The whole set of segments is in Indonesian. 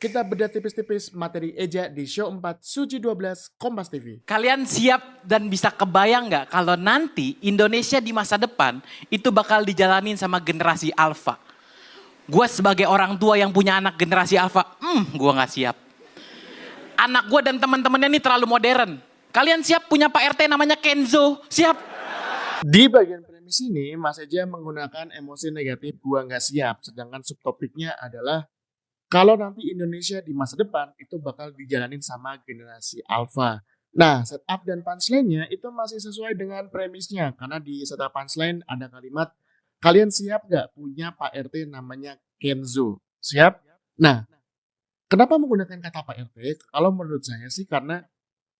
Kita bedah tipis-tipis materi Eja di show 4 Suci 12 Kompas TV. Kalian siap dan bisa kebayang nggak kalau nanti Indonesia di masa depan itu bakal dijalanin sama generasi alpha? Gue sebagai orang tua yang punya anak generasi alpha, gue nggak siap. Anak gue dan teman-temannya ini terlalu modern. Kalian siap punya Pak RT namanya Kenzo? Siap? Di bagian premis ini, Mas Eja menggunakan emosi negatif gua nggak siap. Sedangkan subtopiknya adalah kalau nanti Indonesia di masa depan itu bakal dijalanin sama generasi alpha. Nah, setup dan punchline-nya itu masih sesuai dengan premisnya. Karena di setup punchline ada kalimat, kalian siap nggak punya Pak RT namanya Kenzo? Siap? Nah, kenapa menggunakan kata Pak RT? Kalau menurut saya sih karena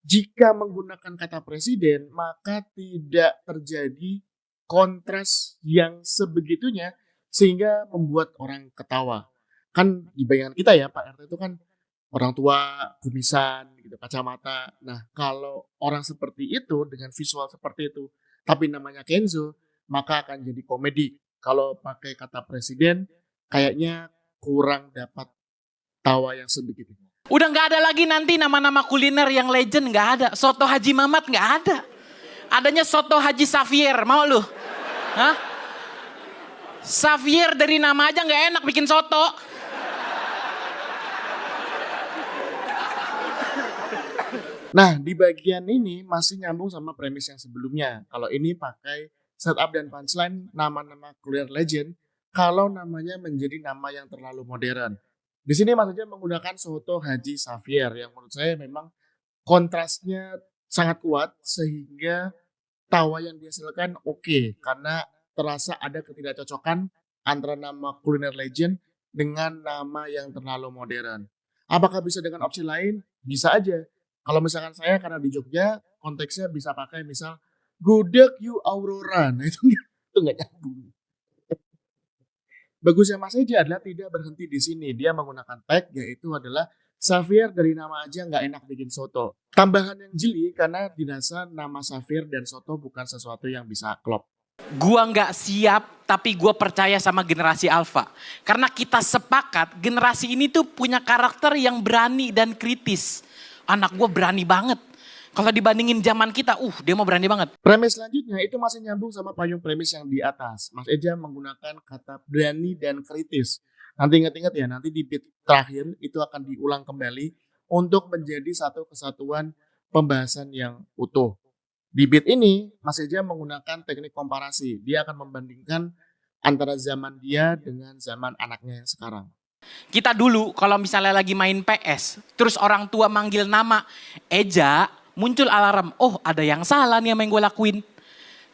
jika menggunakan kata presiden, maka tidak terjadi kontras yang sebegitunya sehingga membuat orang ketawa. Kan di bayangan kita ya, Pak RT itu kan orang tua, kumisan, gitu, kacamata. Nah, kalau orang seperti itu dengan visual seperti itu, tapi namanya Kenzo, maka akan jadi komedi. Kalau pakai kata presiden, kayaknya kurang dapat tawa yang sebegitu. Udah nggak ada lagi nanti nama-nama kuliner yang legend, nggak ada. Soto Haji Mamat nggak ada. Adanya soto Haji Xavier, mau lu? Hah? Xavier dari nama aja nggak enak bikin soto. Nah, di bagian ini masih nyambung sama premis yang sebelumnya. Kalau ini pakai setup dan punchline nama-nama kuliner legend, kalau namanya menjadi nama yang terlalu modern. Di sini maksudnya menggunakan soto Haji Xavier yang menurut saya memang kontrasnya sangat kuat sehingga tawa yang dihasilkan oke karena terasa ada ketidakcocokan antara nama kuliner legend dengan nama yang terlalu modern. Apakah bisa dengan opsi lain? Bisa aja. Kalau misalkan saya karena di Jogja konteksnya bisa pakai misal gudeg you Aurora. Nah itu nggak nyambung. Bagusnya Mas Eja adalah tidak berhenti di sini. Dia menggunakan tag yaitu adalah Xavier dari nama aja nggak enak bikin soto. Tambahan yang jeli karena dirasa nama Xavier dan soto bukan sesuatu yang bisa klop. Gua nggak siap, tapi gua percaya sama generasi alpha. Karena kita sepakat generasi ini tuh punya karakter yang berani dan kritis. Anak gua berani banget. Kalau dibandingin zaman kita, dia mau berani banget. Premis selanjutnya itu masih nyambung sama payung premis yang di atas. Mas Eja menggunakan kata berani dan kritis. Nanti ingat-ingat ya, nanti di bit terakhir itu akan diulang kembali untuk menjadi satu kesatuan pembahasan yang utuh. Di bit ini, Mas Eja menggunakan teknik komparasi. Dia akan membandingkan antara zaman dia dengan zaman anaknya yang sekarang. Kita dulu kalau misalnya lagi main PS, terus orang tua manggil nama Eja, muncul alarm. Oh, ada yang salah nih sama yang gue lakuin.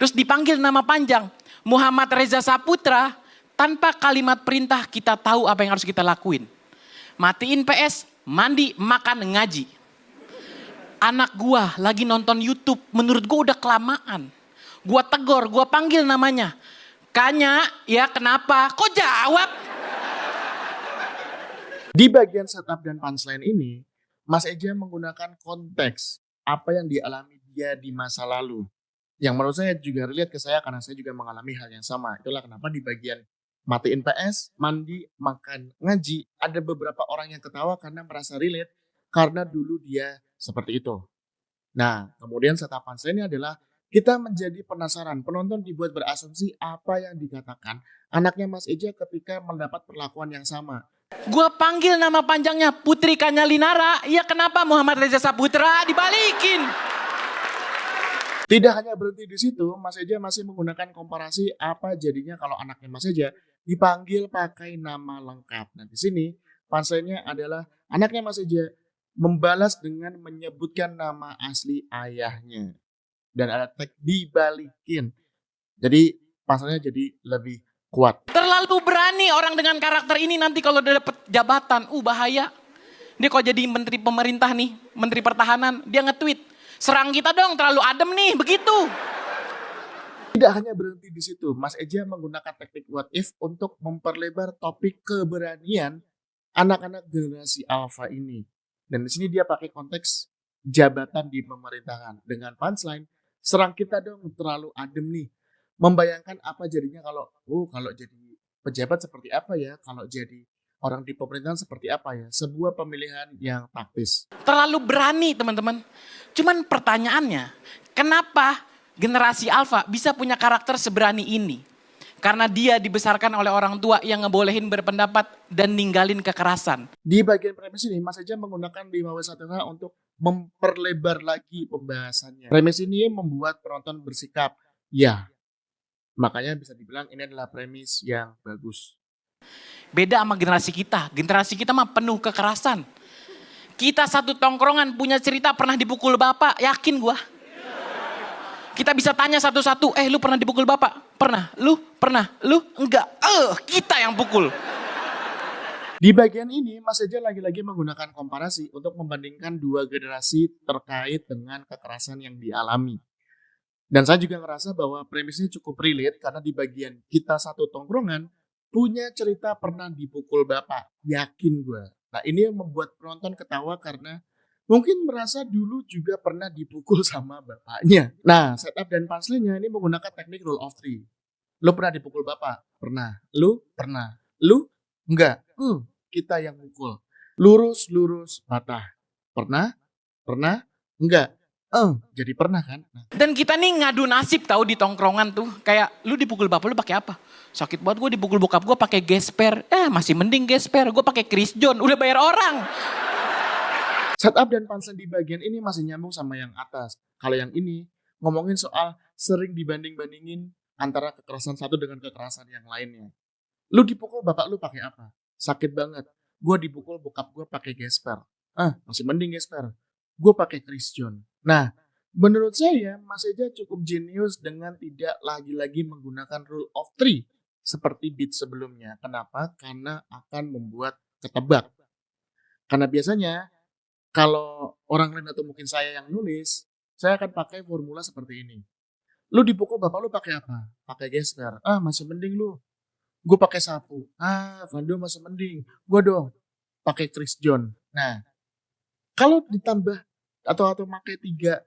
Terus dipanggil nama panjang, Muhammad Reza Saputra, tanpa kalimat perintah kita tahu apa yang harus kita lakuin. Matiin PS, mandi, makan, ngaji. Anak gua lagi nonton YouTube, menurut gua udah kelamaan. Gua tegor, gua panggil namanya. Kanya, ya kenapa? Kok jawab? Di bagian setup dan punchline ini, Mas Eja menggunakan konteks apa yang dialami dia di masa lalu. Yang menurut saya juga relate ke saya karena saya juga mengalami hal yang sama. Itulah kenapa di bagian matiin PS, mandi, makan, ngaji, ada beberapa orang yang ketawa karena merasa relate karena dulu dia seperti itu. Nah, kemudian setup punchline ini adalah kita menjadi penasaran. Penonton dibuat berasumsi apa yang dikatakan anaknya Mas Eja ketika mendapat perlakuan yang sama. Gua panggil nama panjangnya Putri Kanyalinara. Ya kenapa Muhammad Reza Saputra dibalikin? Tidak hanya berhenti di situ, Mas Eja masih menggunakan komparasi apa jadinya kalau anaknya Mas Eja dipanggil pakai nama lengkap. Nah, di sini punchline-nya adalah anaknya Mas Eja membalas dengan menyebutkan nama asli ayahnya. Dan ada tag dibalikin. Jadi punchline-nya jadi lebih kuat. Terlalu berani orang dengan karakter ini nanti kalau udah dapet jabatan. Bahaya. Dia kalau jadi menteri pemerintah nih, menteri pertahanan, dia nge-tweet. Serang kita dong, terlalu adem nih, begitu. Tidak hanya berhenti di situ, Mas Eja menggunakan teknik what if untuk memperlebar topik keberanian anak-anak generasi alpha ini. Dan di sini dia pakai konteks jabatan di pemerintahan dengan punchline, serang kita dong, terlalu adem nih. Membayangkan apa jadinya kalau jadi pejabat seperti apa ya kalau jadi orang di pemerintahan seperti apa ya? Sebuah pemilihan yang taktis. Terlalu berani teman-teman. Cuman pertanyaannya, kenapa generasi Alpha bisa punya karakter seberani ini? Karena dia dibesarkan oleh orang tua yang ngebolehin berpendapat dan ninggalin kekerasan. Di bagian premis ini, Mas Eja menggunakan 5W1H untuk memperlebar lagi pembahasannya. Premis ini membuat penonton bersikap, ya. Makanya bisa dibilang ini adalah premis yang bagus. Beda sama generasi kita. Generasi kita mah penuh kekerasan. Kita satu tongkrongan punya cerita pernah dipukul bapak, yakin gua. Kita bisa tanya satu-satu, lu pernah dipukul bapak? Pernah. Lu? Pernah. Lu? Enggak. Kita yang pukul. Di bagian ini, Mas Eja lagi-lagi menggunakan komparasi untuk membandingkan dua generasi terkait dengan kekerasan yang dialami. Dan saya juga ngerasa bahwa premisnya cukup relate karena di bagian kita satu tongkrongan punya cerita pernah dipukul bapak. Yakin gue. Nah ini yang membuat penonton ketawa karena mungkin merasa dulu juga pernah dipukul sama bapaknya. Nah setup dan punchline-nya ini menggunakan teknik rule of three. Lu pernah dipukul bapak? Pernah. Lu? Pernah. Lu? Enggak. Kita yang mukul. Lurus, lurus, patah. Pernah? Pernah? Enggak. Jadi pernah kan? Dan kita nih ngadu nasib tahu di tongkrongan tuh. Kayak lu dipukul bapak lu pakai apa? Sakit banget gue dipukul bokap gue pakai gesper. Masih mending gesper. Gue pakai Chris John. Udah bayar orang. Setup dan punchline di bagian ini masih nyambung sama yang atas. Kalau yang ini ngomongin soal sering dibanding-bandingin antara kekerasan satu dengan kekerasan yang lainnya. Lu dipukul bapak lu pakai apa? Sakit banget. Gue dipukul bokap gue pakai gesper. Masih mending gesper. Gue pakai Chris John. Nah, menurut saya Mas Eja cukup jenius dengan tidak lagi-lagi menggunakan rule of three seperti beat sebelumnya. Kenapa? Karena akan membuat ketebak. Karena biasanya kalau orang lain atau mungkin saya yang nulis, saya akan pakai formula seperti ini. Lu dipukul bapak lu pakai apa? Pakai gesper. Masih mending lu. Gue pakai sapu. Vando masih mending. Gue dong pakai Chris John. Nah, kalau ditambah atau pakai 3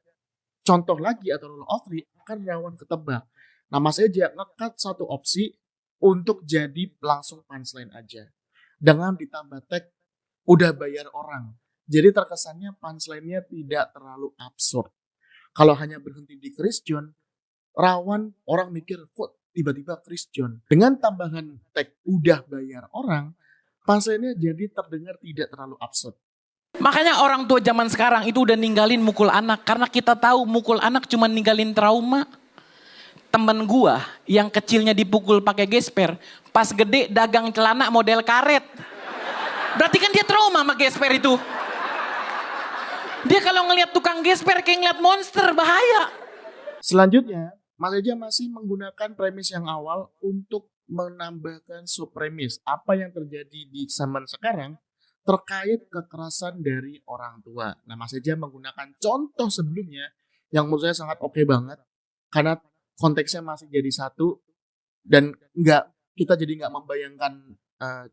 contoh lagi atau rule of three akan rawan ketebak. Nah, Mas Eja nge-cut satu opsi untuk jadi langsung punchline aja. Dengan ditambah tag udah bayar orang. Jadi terkesannya punchline-nya tidak terlalu absurd. Kalau hanya berhenti di Chris John, rawan orang mikir kok tiba-tiba Chris John. Dengan tambahan tag udah bayar orang, punchline-nya jadi terdengar tidak terlalu absurd. Makanya orang tua zaman sekarang itu udah ninggalin mukul anak. Karena kita tahu mukul anak cuma ninggalin trauma. Temen gua yang kecilnya dipukul pakai gesper. Pas gede dagang celana model karet. Berarti kan dia trauma sama gesper itu. Dia kalau ngelihat tukang gesper kayak ngeliat monster, bahaya. Selanjutnya, Mas Eja masih menggunakan premis yang awal untuk menambahkan subpremis. Apa yang terjadi di zaman sekarang terkait kekerasan dari orang tua. Nah, Mas Eja menggunakan contoh sebelumnya yang menurut saya sangat oke banget. Karena konteksnya masih jadi satu dan kita jadi nggak membayangkan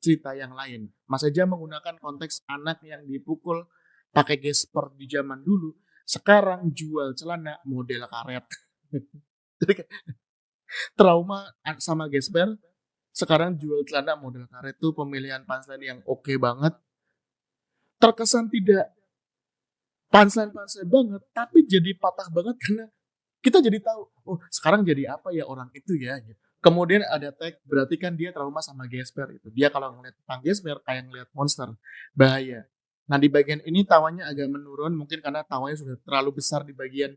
cerita yang lain. Mas Eja menggunakan konteks anak yang dipukul pakai gesper di zaman dulu. Sekarang jual celana model karet. Jadi trauma sama gesper. Sekarang jual celana model karet tuh pemilihan punchline yang oke banget. Terkesan tidak punchline banget, tapi jadi patah banget karena kita jadi tahu, sekarang jadi apa ya orang itu ya. Kemudian ada tag, berarti kan dia trauma sama gesper itu. Dia kalau ngeliat tukang gesper kayak ngeliat monster, bahaya. Nah di bagian ini tawanya agak menurun, mungkin karena tawanya sudah terlalu besar di bagian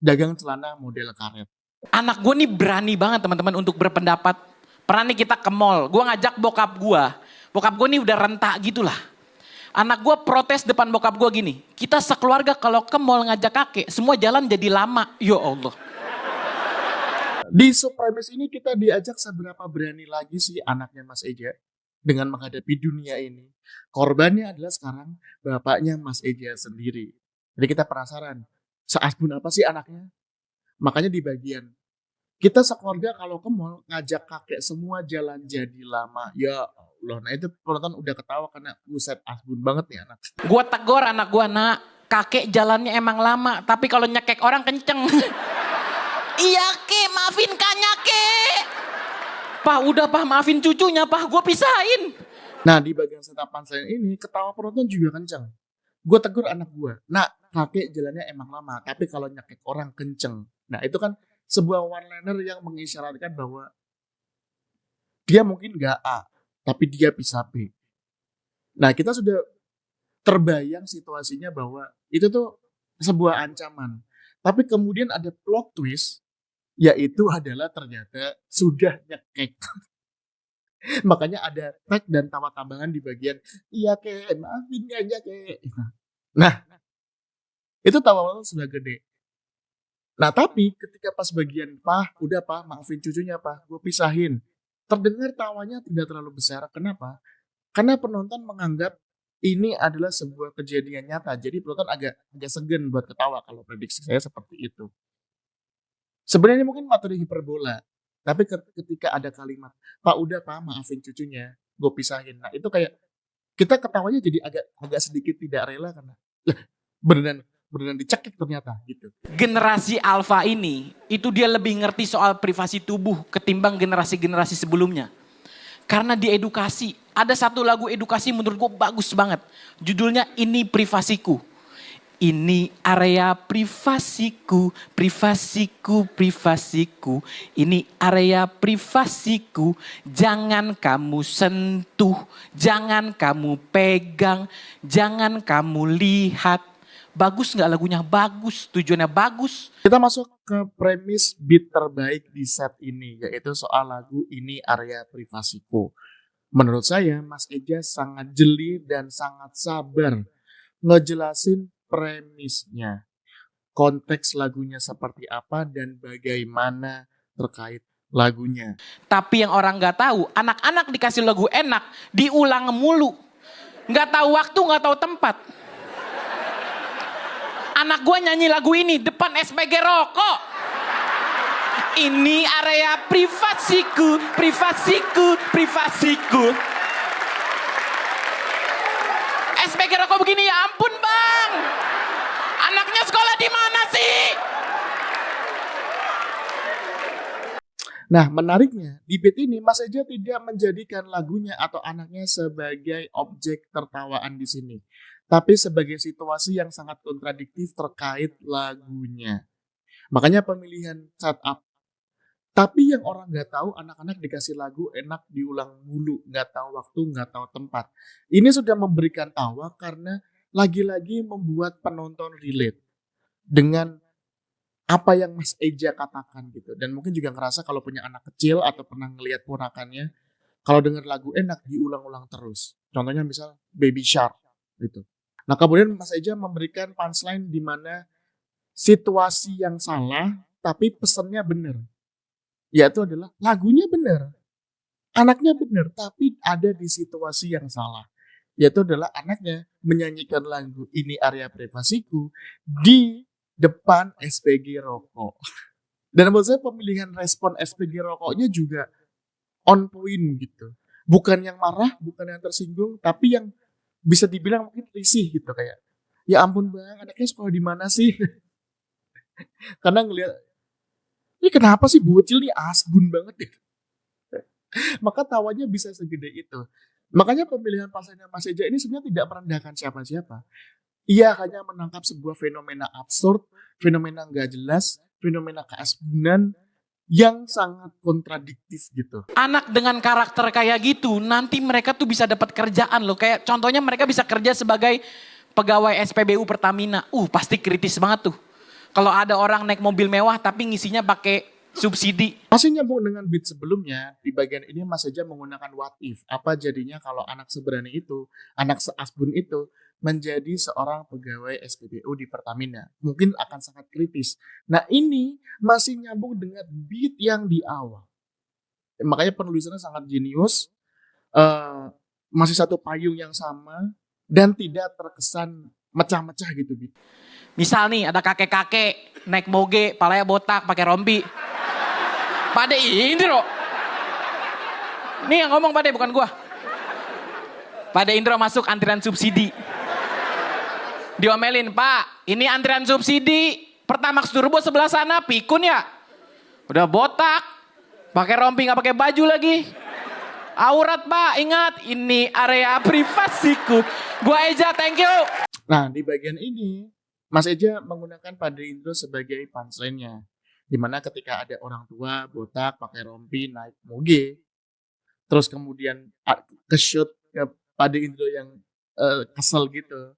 dagang celana model karet. Anak gue nih berani banget teman-teman untuk berpendapat. Pernah nih kita ke mall, gue ngajak bokap gue. Bokap gue nih udah rentak gitulah. Anak gue protes depan bokap gue gini, kita sekeluarga kalau ke mall ngajak kakek, semua jalan jadi lama. Ya Allah. Di subpremis ini kita diajak seberapa berani lagi sih anaknya Mas Eja dengan menghadapi dunia ini. Korbannya adalah sekarang bapaknya Mas Eja sendiri. Jadi kita penasaran, seasbun apa sih anaknya? Makanya di bagian, kita sekeluarga kalau ke mall ngajak kakek semua jalan jadi lama. Ya Allah, nah itu penonton udah ketawa karena buset asbun banget nih anak. Gue tegur anak gue, nak kakek jalannya emang lama, tapi kalau nyekek orang kenceng. Iya ke, maafin kanya ke. Pak udah pak maafin cucunya pak, gue pisahin. Nah, di bagian setup punchline ini ketawa penonton juga kenceng. Gue tegur anak gue, "Nak, kakek jalannya emang lama, tapi kalau nyekek orang kenceng." Nah, itu kan sebuah one liner yang mengisyaratkan bahwa dia mungkin nggak A, tapi dia bisa B. Nah, kita sudah terbayang situasinya bahwa itu tuh sebuah ancaman. Tapi kemudian ada plot twist, yaitu adalah ternyata sudah nyekek. Makanya ada tag dan tawa tambahan di bagian, "Iya kek, maafin aja kek." Nah, itu tawa sudah gede. Nah, tapi ketika pas bagian, "Pah, udah Pah, maafin cucunya Pah, gue pisahin." Terdengar tawanya tidak terlalu besar. Kenapa? Karena penonton menganggap ini adalah sebuah kejadian nyata. Jadi penonton agak agak segan buat ketawa kalau prediksi saya seperti itu. Sebenarnya mungkin materi hiperbola, tapi ketika ada kalimat, "Pak, udah Pak, maafin cucunya, gue pisahin." Nah, itu kayak kita ketawanya jadi agak agak sedikit tidak rela karena, lah beneran beneran dicekik ternyata gitu. Generasi alfa ini, itu dia lebih ngerti soal privasi tubuh ketimbang generasi-generasi sebelumnya. Karena diedukasi. Ada satu lagu edukasi menurut gue bagus banget. Judulnya Ini Privasiku. Ini area privasiku, privasiku, privasiku. Ini area privasiku. Jangan kamu sentuh, jangan kamu pegang, jangan kamu lihat. Bagus nggak lagunya? Bagus, tujuannya bagus. Kita masuk ke premis beat terbaik di set ini, yaitu soal lagu Ini Area Privasiku. Menurut saya, Mas Eja sangat jeli dan sangat sabar ngejelasin premisnya, konteks lagunya seperti apa dan bagaimana terkait lagunya. Tapi yang orang nggak tahu, anak-anak dikasih lagu enak, diulang mulu. Nggak tahu waktu, nggak tahu tempat. Anak gue nyanyi lagu ini depan SPG rokok. Ini area privasiku, privasiku, privasiku. SPG rokok begini, ya ampun bang. Anaknya sekolah di mana sih? Nah, menariknya, di beat ini Mas Eja tidak menjadikan lagunya atau anaknya sebagai objek tertawaan di sini, tapi sebagai situasi yang sangat kontradiktif terkait lagunya. Makanya pemilihan setup. Tapi yang orang nggak tahu, anak-anak dikasih lagu enak diulang mulu, nggak tahu waktu, nggak tahu tempat. Ini sudah memberikan tawa karena lagi-lagi membuat penonton relate dengan apa yang Mas Eja katakan gitu. Dan mungkin juga ngerasa kalau punya anak kecil atau pernah ngelihat ponakannya, kalau denger lagu enak diulang-ulang terus. Contohnya misal Baby Shark gitu. Nah, kemudian Mas Eja memberikan punchline di mana situasi yang salah tapi pesannya benar. Yaitu adalah lagunya benar, anaknya benar, tapi ada di situasi yang salah. Yaitu adalah anaknya menyanyikan lagu Ini Area Privasiku di depan SPG rokok. Dan menurut saya pemilihan respon SPG rokoknya juga on point gitu. Bukan yang marah, bukan yang tersinggung, tapi yang bisa dibilang mungkin risih gitu kayak, "Ya ampun bang, anaknya sekolah di mana sih?" Karena ngelihat, "Ini kenapa sih bocil nih asbun banget ya." Maka tawanya bisa segede itu. Makanya pemilihan pasangan Mas Eja ini sebenarnya tidak merendahkan siapa-siapa. Ia hanya menangkap sebuah fenomena absurd, fenomena nggak jelas, fenomena keasbunan yang sangat kontradiktif gitu. Anak dengan karakter kayak gitu, nanti mereka tuh bisa dapat kerjaan loh. Kayak contohnya mereka bisa kerja sebagai pegawai SPBU Pertamina. Pasti kritis banget tuh. Kalau ada orang naik mobil mewah tapi ngisinya pakai subsidi. Masih nyambung dengan beat sebelumnya, di bagian ini Mas Eja menggunakan what if. Apa jadinya kalau anak seberani itu, anak seasbun itu, menjadi seorang pegawai SPBU di Pertamina. Mungkin akan sangat kritis. Nah, ini masih nyambung dengan beat yang di awal. Makanya penulisannya sangat jenius, masih satu payung yang sama, dan tidak terkesan mecah-mecah gitu beat. Misal nih ada kakek-kakek naik moge, palanya botak, pakai rompi. Pade Indro. Nih yang ngomong Pade bukan gua. Pade Indro masuk antrian subsidi. Diomelin, "Pak, ini antrian subsidi. Pertamax Turbo sebelah sana, pikun ya. Udah botak, pakai rompi nggak pakai baju lagi. Aurat Pak, ingat ini area privasiku. Gua Eja, thank you. Nah, di bagian ini, Mas Eja menggunakan Padre Indro sebagai punchline-nya. Dimana ketika ada orang tua botak pakai rompi naik moge, terus kemudian ke-shoot ke Padre Indro yang kesel gitu.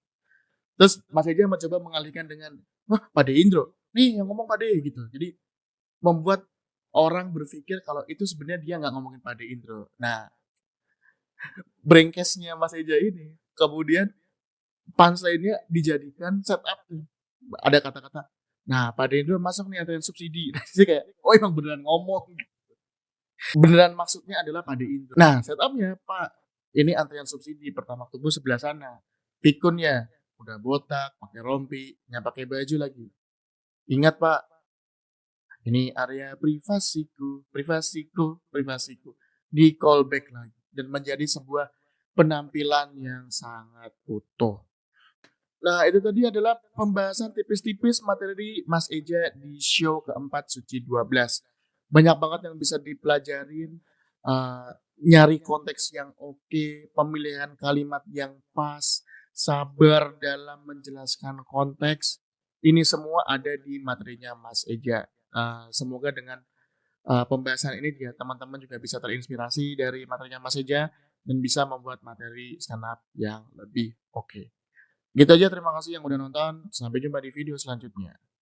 Terus Mas Eja mencoba mengalihkan dengan, wah Padre Indro, nih yang ngomong Padre gitu. Jadi membuat orang berpikir kalau itu sebenarnya dia nggak ngomongin Padre Indro. Nah, brengkesnya Mas Eja ini kemudian punchline-nya dijadikan setup tuh. Ada kata-kata, nah Padre Indro masuk nih antrian subsidi. Jadi kayak, oh emang beneran ngomong. Beneran maksudnya adalah Padre Indro. Nah, setupnya Pak, ini antrian subsidi pertama tubuh sebelah sana. Pikunnya udah botak, pakai rompi, nggak pakai baju lagi. Ingat Pak, ini area privasiku, privasiku, privasiku. Di callback lagi dan menjadi sebuah penampilan yang sangat utuh. Nah, itu tadi adalah pembahasan tipis-tipis materi Mas Eja di show keempat Suci 12. Banyak banget yang bisa dipelajarin, nyari konteks yang oke, pemilihan kalimat yang pas, sabar dalam menjelaskan konteks. Ini semua ada di materinya Mas Eja. Semoga dengan pembahasan ini juga teman-teman juga bisa terinspirasi dari materinya Mas Eja dan bisa membuat materi stand up yang lebih oke. Gitu aja, terima kasih yang udah nonton. Sampai jumpa di video selanjutnya.